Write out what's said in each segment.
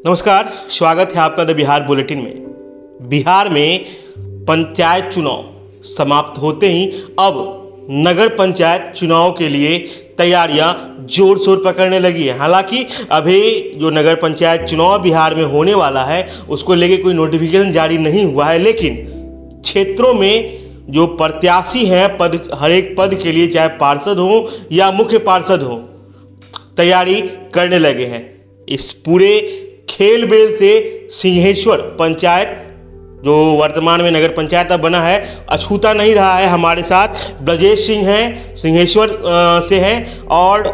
नमस्कार, स्वागत है आपका द बिहार बुलेटिन में। बिहार में पंचायत चुनाव समाप्त होते ही अब नगर पंचायत चुनाव के लिए तैयारियां जोर शोर पकड़ने लगी है। हालांकि अभी जो नगर पंचायत चुनाव बिहार में होने वाला है उसको लेके कोई नोटिफिकेशन जारी नहीं हुआ है, लेकिन क्षेत्रों में जो प्रत्याशी हैं हर एक पद के लिए, चाहे पार्षद हो या मुख्य पार्षद हो, तैयारी करने लगे हैं। इस पूरे खेल बेल से सिंहेश्वर पंचायत, जो वर्तमान में नगर पंचायत अब बना है, अछूता नहीं रहा है। हमारे साथ ब्रजेश सिंह हैं, सिंहेश्वर से हैं और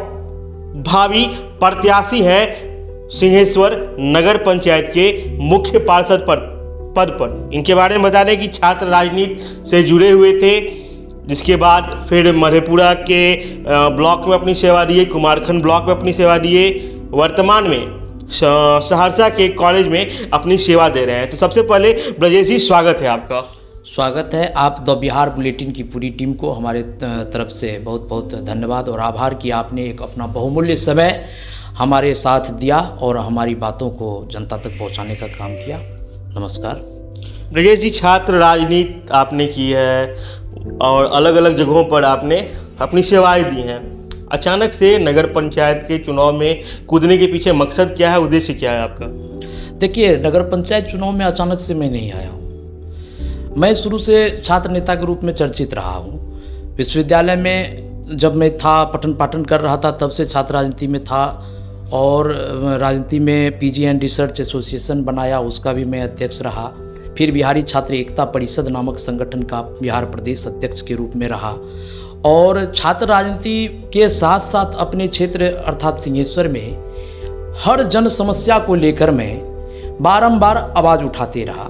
भावी प्रत्याशी हैं सिंहेश्वर नगर पंचायत के मुख्य पार्षद पद पर। इनके बारे में बता दें कि छात्र राजनीति से जुड़े हुए थे, जिसके बाद फिर मधेपुरा के ब्लॉक में अपनी सेवा दिए, कुमारखंड ब्लॉक में अपनी सेवा दिए, वर्तमान में सहरसा के कॉलेज में अपनी सेवा दे रहे हैं। तो सबसे पहले ब्रजेश जी, स्वागत है आपका। स्वागत है। आप द बिहार बुलेटिन की पूरी टीम को हमारे तरफ से बहुत बहुत धन्यवाद और आभार कि आपने एक अपना बहुमूल्य समय हमारे साथ दिया और हमारी बातों को जनता तक पहुंचाने का काम किया। नमस्कार ब्रजेश जी, छात्र राजनीति आपने की है और अलग अलग जगहों पर आपने अपनी सेवाएं दी हैं। अचानक से नगर पंचायत के चुनाव में कूदने के पीछे मकसद क्या है, उद्देश्य क्या है आपका? देखिए, नगर पंचायत चुनाव में अचानक से मैं नहीं आया हूँ। मैं शुरू से छात्र नेता के रूप में चर्चित रहा हूँ। विश्वविद्यालय में जब मैं था, पठन पाठन कर रहा था, तब से छात्र राजनीति में था और राजनीति में पीजी एंड रिसर्च एसोसिएशन बनाया, उसका भी मैं अध्यक्ष रहा। फिर बिहारी छात्र एकता परिषद नामक संगठन का बिहार प्रदेश अध्यक्ष के रूप में रहा और छात्र राजनीति के साथ साथ अपने क्षेत्र अर्थात सिंहेश्वर में हर जन समस्या को लेकर मैं बारंबार आवाज़ उठाते रहा।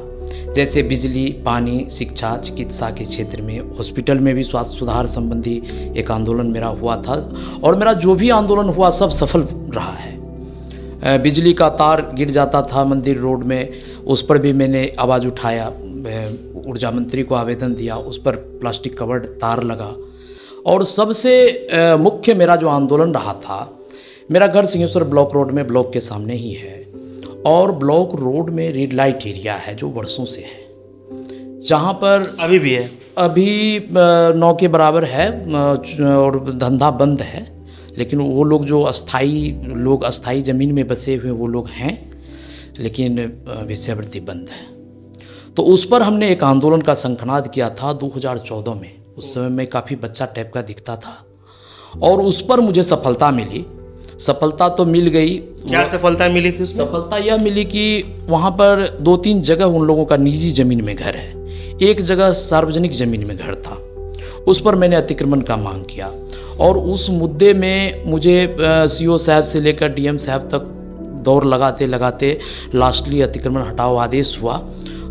जैसे बिजली, पानी, शिक्षा, चिकित्सा के क्षेत्र में, हॉस्पिटल में भी स्वास्थ्य सुधार संबंधी एक आंदोलन मेरा हुआ था और मेरा जो भी आंदोलन हुआ सब सफल रहा है। बिजली का तार गिर जाता था मंदिर रोड में, उस पर भी मैंने आवाज़ उठाया, ऊर्जा मंत्री को आवेदन दिया, उस पर प्लास्टिक कवर्ड तार लगा। और सबसे मुख्य मेरा जो आंदोलन रहा था, मेरा घर सिंहेश्वर ब्लॉक रोड में, ब्लॉक के सामने ही है और ब्लॉक रोड में रेड लाइट एरिया है जो वर्षों से है, जहाँ पर अभी भी है, अभी 9 के बराबर है और धंधा बंद है। लेकिन वो लोग जो अस्थाई ज़मीन में बसे हुए वो लोग हैं, लेकिन वेश्यावृत्ति बंद है। तो उस पर हमने एक आंदोलन का शंखनाद किया था 2014 में। उस समय मैं काफ़ी बच्चा टाइप का दिखता था और उस पर मुझे सफलता मिली। सफलता तो मिल गई। क्या सफलता मिली थी उसमें? सफलता यह मिली कि वहाँ पर 2-3 जगह उन लोगों का निजी ज़मीन में घर है, एक जगह सार्वजनिक ज़मीन में घर था, उस पर मैंने अतिक्रमण का मांग किया और उस मुद्दे में मुझे सीओ साहब से लेकर डीएम साहब तक दौर लगाते लगाते लास्टली अतिक्रमण हटाओ आदेश हुआ।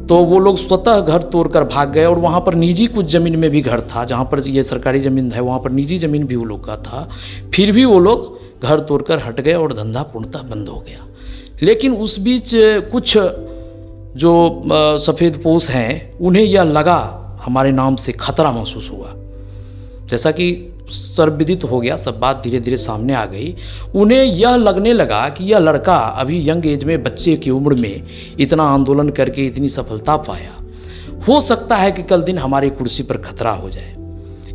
तो वो लोग स्वतः घर तोड़कर भाग गए और वहाँ पर निजी कुछ ज़मीन में भी घर था, जहाँ पर ये सरकारी ज़मीन है वहाँ पर निजी ज़मीन भी वो लोग का था। फिर भी वो लोग घर तोड़कर हट गए और धंधा पूर्णतः बंद हो गया। लेकिन उस बीच कुछ जो सफ़ेदपोश हैं उन्हें यह लगा हमारे नाम से खतरा महसूस हुआ। जैसा कि सर्वविदित हो गया, सब बात धीरे धीरे सामने आ गई। उन्हें यह लगने लगा कि यह लड़का अभी यंग एज में, बच्चे की उम्र में इतना आंदोलन करके इतनी सफलता पाया, हो सकता है कि कल दिन हमारी कुर्सी पर खतरा हो जाए।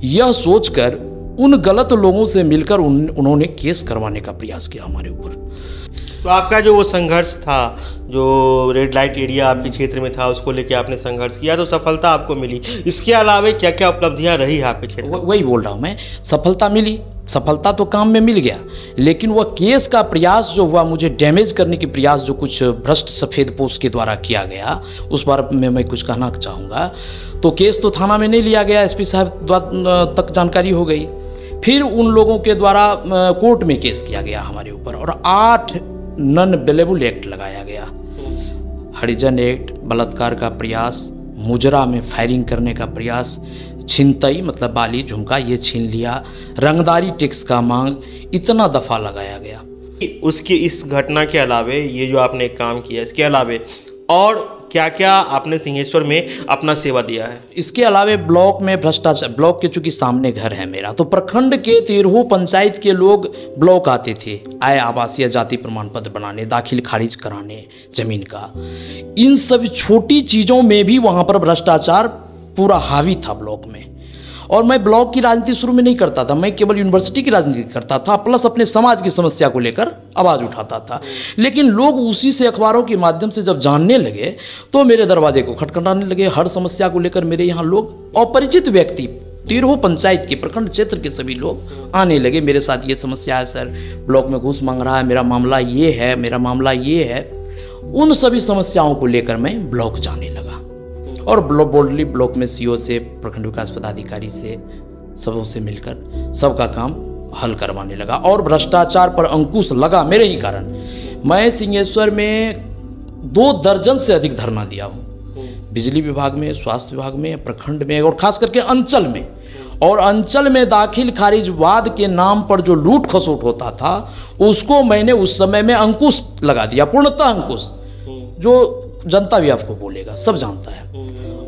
यह सोचकर उन गलत लोगों से मिलकर उन्होंने केस करवाने का प्रयास किया हमारे ऊपर। तो आपका जो वो संघर्ष था, जो रेड लाइट एरिया आपके क्षेत्र में था, उसको लेके आपने संघर्ष किया तो सफलता आपको मिली। इसके अलावा क्या क्या उपलब्धियां रही आपके क्षेत्र में? वही बोल रहा हूँ मैं, सफलता मिली। सफलता तो काम में मिल गया, लेकिन वह केस का प्रयास जो हुआ, मुझे डैमेज करने की प्रयास जो कुछ भ्रष्ट सफ़ेदपोश के द्वारा किया गया, उस बारे में मैं कुछ कहना चाहूँगा। तो केस तो थाना में नहीं लिया गया, एसपी साहब तक जानकारी हो गई। फिर उन लोगों के द्वारा कोर्ट में केस किया गया हमारे ऊपर और 8 नॉन बेलेबल एक्ट लगाया गया। हरिजन एक्ट, बलात्कार का प्रयास, मुजरा में फायरिंग करने का प्रयास, छिनतई मतलब बाली झुमका ये छीन लिया, रंगदारी टैक्स का मांग, इतना दफ़ा लगाया गया। उसके इस घटना के अलावे, ये जो आपने काम किया, इसके अलावे और क्या क्या आपने सिंहेश्वर में अपना सेवा दिया है? इसके अलावा ब्लॉक में भ्रष्टाचार, ब्लॉक के चूंकि सामने घर है मेरा, तो प्रखंड के 13 पंचायत के लोग ब्लॉक आते थे आय आवासीय जाति प्रमाण पत्र बनाने, दाखिल खारिज कराने जमीन का। इन सब छोटी चीज़ों में भी वहाँ पर भ्रष्टाचार पूरा हावी था ब्लॉक में। और मैं ब्लॉक की राजनीति शुरू में नहीं करता था, मैं केवल यूनिवर्सिटी की राजनीति करता था, प्लस अपने समाज की समस्या को लेकर आवाज़ उठाता था। लेकिन लोग उसी से अखबारों के माध्यम से जब जानने लगे तो मेरे दरवाजे को खटखटाने लगे। हर समस्या को लेकर मेरे यहाँ लोग, अपरिचित व्यक्ति, 13 पंचायत के प्रखंड क्षेत्र के सभी लोग आने लगे, मेरे साथ ये समस्या है सर, ब्लॉक में घूस मांग रहा है, मेरा मामला ये है, मेरा मामला ये है। उन सभी समस्याओं को लेकर मैं ब्लॉक जाने लगा और बोल्डली ब्लॉक में सीओ से, प्रखंड विकास पदाधिकारी से, सबों से मिलकर सबका काम हल करवाने लगा। और भ्रष्टाचार पर अंकुश लगा मेरे ही कारण। मैं सिंहेश्वर में 2 दर्जन से अधिक धरना दिया हूँ, बिजली विभाग में, स्वास्थ्य विभाग में, प्रखंड में और खास करके अंचल में। और अंचल में दाखिल खारिज वाद के नाम पर जो लूट खसोट होता था उसको मैंने उस समय में अंकुश लगा दिया, पूर्णतः अंकुश, जो जनता भी आपको बोलेगा, सब जानता है।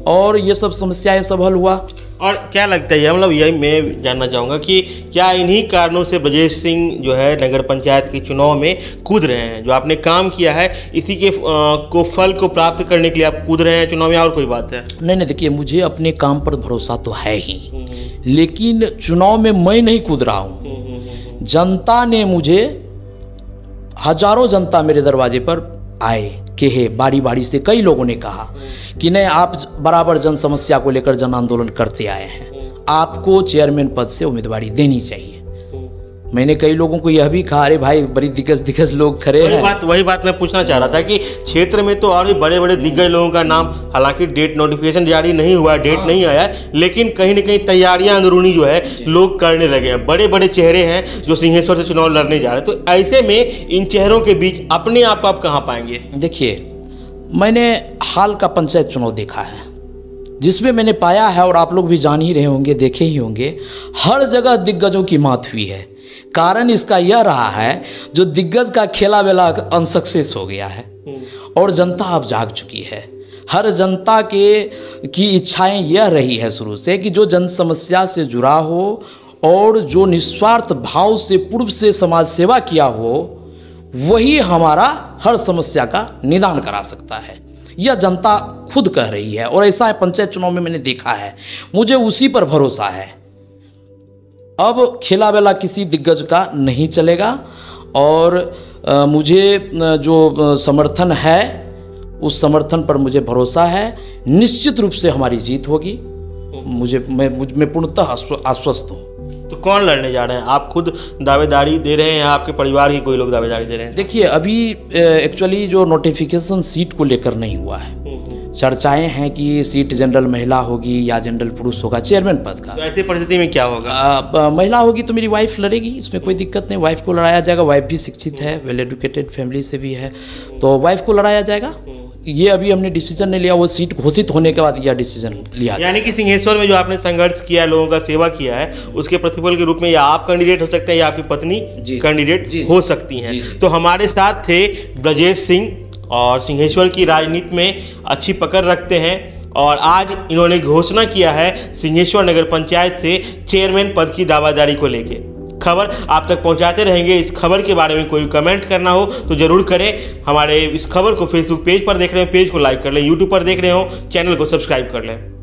और ये सब समस्याएं सब हल हुआ। और क्या लगता है, मतलब यही मैं जानना चाहूँगा कि क्या इन्हीं कारणों से ब्रजेश सिंह जो है नगर पंचायत के चुनाव में कूद रहे हैं? जो आपने काम किया है इसी के को फल को प्राप्त करने के लिए आप कूद रहे हैं चुनाव में, और कोई बात है? नहीं, देखिए, मुझे अपने काम पर भरोसा तो है ही, लेकिन चुनाव में मैं नहीं कूद रहा हूँ। जनता ने मुझे, हजारों जनता मेरे दरवाजे पर आए, कहे बारी बारी से, कई लोगों ने कहा कि नहीं, आप बराबर जन समस्या को लेकर जन आंदोलन करते आए हैं, आपको चेयरमैन पद से उम्मीदवारी देनी चाहिए। मैंने कई लोगों को यह भी कहा, अरे भाई बड़ी दिग्गज लोग खड़े हैं। वही बात मैं पूछना चाह रहा था कि क्षेत्र में तो और भी बड़े बड़े दिग्गज लोगों का नाम, हालांकि डेट नोटिफिकेशन जारी नहीं हुआ, डेट नहीं आया, लेकिन कहीं न कहीं तैयारियां अंदरूनी जो है लोग करने लगे हैं। बड़े बड़े चेहरे हैं जो सिंहेश्वर से चुनाव लड़ने जा रहे हैं, तो ऐसे में इन चेहरों के बीच अपने आप को आप कहाँ पाएंगे? देखिए, मैंने हाल का पंचायत चुनाव देखा है, जिसमें मैंने पाया है, और आप लोग भी जान ही रहे होंगे, देखे ही होंगे, हर जगह दिग्गजों की मात हुई है। कारण इसका यह रहा है, जो दिग्गज का खेला वेला अनसक्सेस हो गया है और जनता अब जाग चुकी है। हर जनता की इच्छाएं यह रही है शुरू से कि जो जन समस्या से जुड़ा हो और जो निस्वार्थ भाव से पूर्व से समाज सेवा किया हो, वही हमारा हर समस्या का निदान करा सकता है। यह जनता खुद कह रही है और ऐसा है पंचायत चुनाव में मैंने देखा है। मुझे उसी पर भरोसा है। अब खेला वेला किसी दिग्गज का नहीं चलेगा और मुझे जो समर्थन है उस समर्थन पर मुझे भरोसा है। निश्चित रूप से हमारी जीत होगी। मैं पूर्णतः आश्वस्त हूँ। तो कौन लड़ने जा रहे हैं? आप खुद दावेदारी दे रहे हैं या आपके परिवार की कोई लोग दावेदारी दे रहे हैं? देखिए, अभी एक्चुअली जो नोटिफिकेशन सीट को लेकर नहीं हुआ है। चर्चाएं हैं कि सीट जनरल महिला होगी या जनरल पुरुष होगा चेयरमैन पद का। तो ऐसी परिस्थिति में क्या होगा? महिला होगी तो मेरी वाइफ लड़ेगी, इसमें कोई दिक्कत नहीं, वाइफ को लड़ाया जाएगा। वाइफ भी शिक्षित है, वेल एजुकेटेड फैमिली से भी है, तो वाइफ को लड़ाया जाएगा। ये अभी हमने डिसीजन नहीं लिया, वो सीट घोषित होने के बाद यह डिसीजन लिया। यानी कि सिंहेश्वर में जो आपने संघर्ष किया है, लोगों का सेवा किया है, उसके प्रतिफल के रूप में या आप कैंडिडेट हो सकते हैं या आपकी पत्नी कैंडिडेट हो सकती हैं। तो हमारे साथ थे ब्रजेश सिंह और सिंहेश्वर की राजनीति में अच्छी पकड़ रखते हैं और आज इन्होंने घोषणा किया है सिंहेश्वर नगर पंचायत से चेयरमैन पद की दावेदारी को लेके। खबर आप तक पहुंचाते रहेंगे। इस खबर के बारे में कोई कमेंट करना हो तो जरूर करें। हमारे इस खबर को फेसबुक पेज पर देख रहे हो, पेज को लाइक कर लें, यूट्यूब पर देख रहे हो, चैनल को सब्सक्राइब कर लें।